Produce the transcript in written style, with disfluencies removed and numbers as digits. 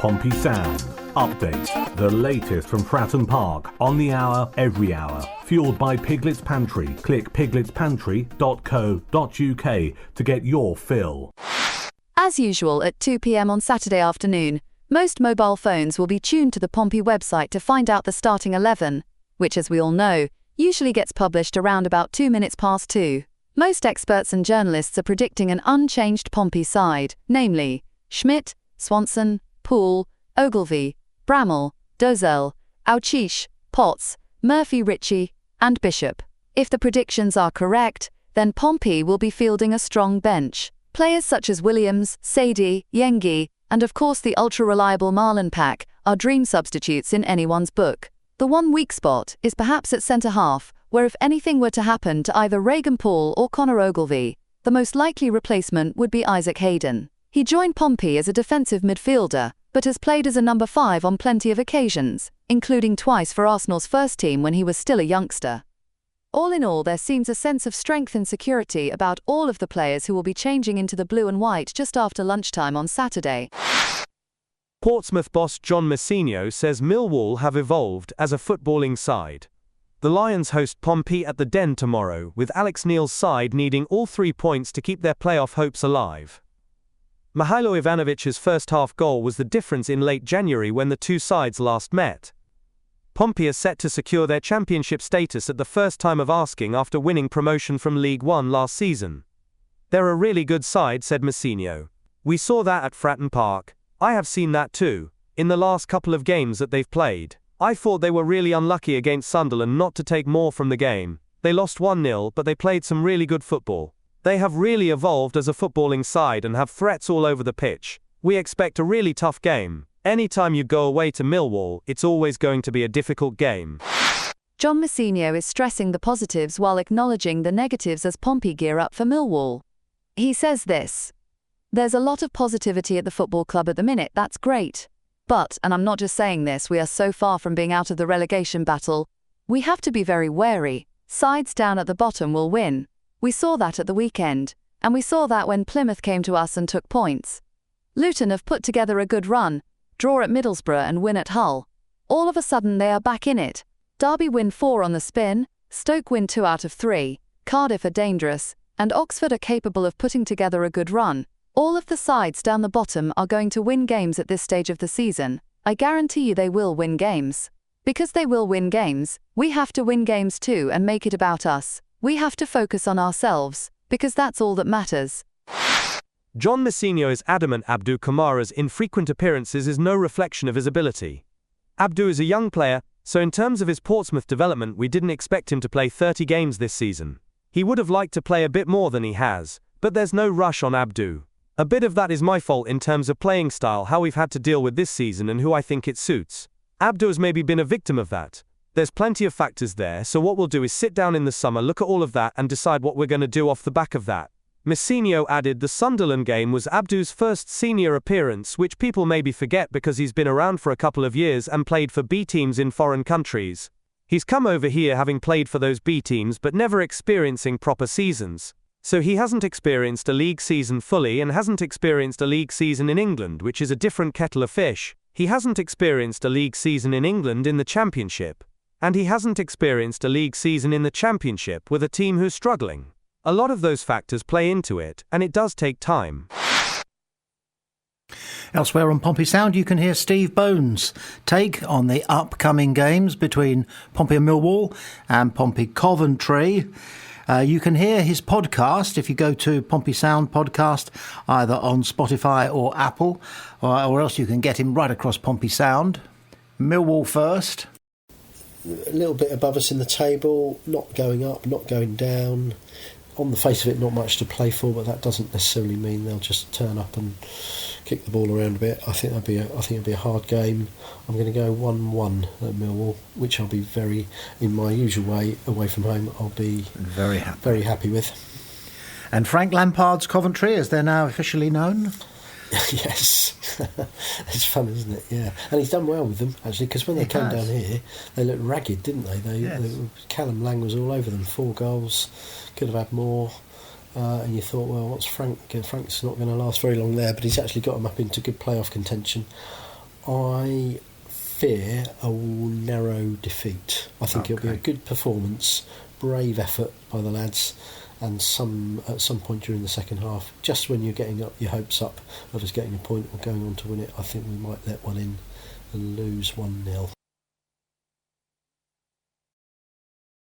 Pompey Sound. Updates, the latest from Fratton Park, on the hour, every hour. Fueled by Piglet's Pantry. Click pigletspantry.co.uk to get your fill. As usual, at 2 p.m. on Saturday afternoon, most mobile phones will be tuned to the Pompey website to find out the starting 11, which, as we all know, usually gets published around about 2 minutes past 2. Most experts and journalists are predicting an unchanged Pompey side, namely Schmidt, Swanson, Poole, Ogilvie, Bramall, Dozel, Auchiche, Potts, Murphy, Ritchie, and Bishop. If the predictions are correct, then Pompey will be fielding a strong bench. Players such as Williams, Sadie, Yengi, and of course the ultra-reliable Marlon Pack are dream substitutes in anyone's book. The one weak spot is perhaps at centre-half, where if anything were to happen to either Regan Poole or Connor Ogilvie, the most likely replacement would be Isaac Hayden. He joined Pompey as a defensive midfielder, but has played as a number 5 on plenty of occasions, including twice for Arsenal's first team when he was still a youngster. All in all, there seems a sense of strength and security about all of the players who will be changing into the blue and white just after lunchtime on Saturday. Portsmouth boss John Messineo says Millwall have evolved as a footballing side. The Lions host Pompey at the Den tomorrow, with Alex Neil's side needing all 3 points to keep their playoff hopes alive. Mihailo Ivanovic's first-half goal was the difference in late January when the two sides last met. Pompey are set to secure their championship status at the first time of asking after winning promotion from League One last season. "They're a really good side," said Messineo. "We saw that at Fratton Park. I have seen that too, in the last couple of games that they've played. I thought they were really unlucky against Sunderland not to take more from the game. They lost 1-0, but they played some really good football. They have really evolved as a footballing side and have threats all over the pitch. We expect a really tough game. Anytime you go away to Millwall, it's always going to be a difficult game." John Messineo is stressing the positives while acknowledging the negatives as Pompey gear up for Millwall. He says this: "There's a lot of positivity at the football club at the minute, that's great. But, and I'm not just saying this, we are so far from being out of the relegation battle, we have to be very wary. Sides down at the bottom will win. We saw that at the weekend, and we saw that when Plymouth came to us and took points. Luton have put together a good run, draw at Middlesbrough and win at Hull. All of a sudden they are back in it. Derby win 4 on the spin, Stoke win 2 out of 3, Cardiff are dangerous, and Oxford are capable of putting together a good run. All of the sides down the bottom are going to win games at this stage of the season. I guarantee you they will win games. Because they will win games, we have to win games too and make it about us. We have to focus on ourselves, because that's all that matters." John Messineo is adamant Abdou Kamara's infrequent appearances is no reflection of his ability. Abdou is a young player, so in terms of his Portsmouth development we didn't expect him to play 30 games this season. He would have liked to play a bit more than he has, but there's no rush on Abdou. A bit of that is my fault in terms of playing style, how we've had to deal with this season and who I think it suits. Abdou has maybe been a victim of that. There's plenty of factors there, so what we'll do is sit down in the summer, look at all of that and decide what we're going to do off the back of that. Messineo added the Sunderland game was Abdou's first senior appearance, which people maybe forget because he's been around for a couple of years and played for B teams in foreign countries. He's come over here having played for those B teams but never experiencing proper seasons. So he hasn't experienced a league season fully and hasn't experienced a league season in England, which is a different kettle of fish. He hasn't experienced a league season in England in the Championship. And he hasn't experienced a league season in the Championship with a team who's struggling. A lot of those factors play into it, and it does take time. Elsewhere on Pompey Sound, you can hear Steve Bones' take on the upcoming games between Pompey and Millwall and Pompey Coventry. You can hear his podcast if you go to Pompey Sound Podcast, either on Spotify or Apple, or else you can get him right across Pompey Sound. Millwall first. A little bit above us in the table, not going up, not going down. On the face of it, not much to play for, but that doesn't necessarily mean they'll just turn up and kick the ball around a bit. I think it'll be a hard game. I'm going to go 1-1 at Millwall, which I'll be very, in my usual way, away from home, I'll be very happy with. And Frank Lampard's Coventry, as they're now officially known. Yes, it's fun, isn't it? Yeah, and he's done well with them actually, because when they came down here, they looked ragged, didn't they? Yes. Callum Lang was all over them. 4 goals, could have had more. And you thought, well, what's Frank? Frank's not going to last very long there, but he's actually got them up into good playoff contention. I fear a narrow defeat. I think it'll be a good performance, brave effort by the lads, and at some point during the second half, just when you're getting up your hopes up of us getting a point or going on to win it, I think we might let one in and lose 1-0.